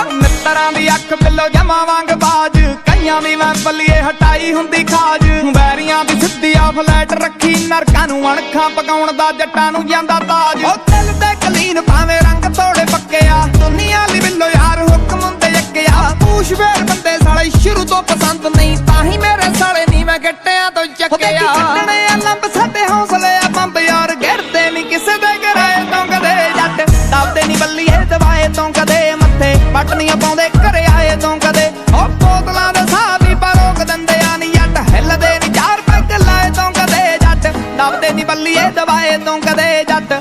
ਮਿੱਤਰਾਂ ਦੀ ਅੱਖ ਬਿੱਲੋ ਜਮਾ ਵਾਂਗ ਬਾਜ, ਕਈਆਂ ਵੀ ਮੈਂ ਬੱਲੀਏ ਹਟਾਈ ਹੁੰਦੀ ਖਾਜ। ਵੈਰੀਆਂ ਦੀ ਸਿੱਧੀ ਆ ਫਲੈਟ ਰੱਖੀ, ਨਰਕਾਂ ਨੂੰ ਅਣਖਾਂ ਪਕਾਉਣ ਦਾ ਜੱਟਾਂ ਨੂੰ ਜਾਂਦਾ ਤਾਜ। ਉਹ ਦਿਲ ਤੇ ਕਲੀਨ ਭਾਵੇਂ ਰੰਗ ਥੋੜੇ ਪੱਕੇ ਆ, ਦੁਨੀਆ ਲਈ ਬਿੱਲੋ ਯਾਰ ਹੁਕਮ ਹੁੰਦੇ ਯੱਕਿਆ। ਪੂਛ ਫੇਰ ਬੰਦੇ ਸਾਲੇ ਸ਼ੁਰੂ ਤੋਂ ਪਸੰਦ ਨਹੀਂ, ਤਾਂ ਹੀ ਮੇਰੇ ਸਾਲੇ ਨੀ ਮੈਂ ਗੱਟਿਆਂ ਤੋਂ ਚੱਕਿਆ। ਛੱਡਣੇ ਆ ਲੰਬ ਸਾਡੇ ਹੌਸਲੇ ਆ ਬੰਬ ਯਾਰ, ਗਿਰਦੇ ਨੀ ਕਿਸੇ ਦੇ ਘਰੇ ਤੋਂ ਕਦੇ ਜੱਟ। ਦੱਬਦੇ ਨੀ ਬੱਲੀਏ ਦਵਾਏ ਤੋਂ ਕਦੇ, ਮੱਥੇ ਪੱਟਨੀਆਂ ਪਾਉਂਦੇ ਘਰੇ ਆਏ ਤੋਂ ਕਦੇ। ਉਹ ਬੋਤਲਾਂ ਦੇ ਸਾਹ ਵੀ ਪਰ ਰੋਕ ਦਿੰਦੇ ਆ ਨੀ ਜੱਟ, ਹਿੱਲਦੇ ਨੀ 4 ਪੈਗ ਲਾਏ ਤੋਂ ਕਦੇ ਜੱਟ। ਦੱਬਦੇ ਨੀ ਬੱਲੀਏ ਦਵਾਏ ਤੋਂ ਕਦੇ ਜੱਟ।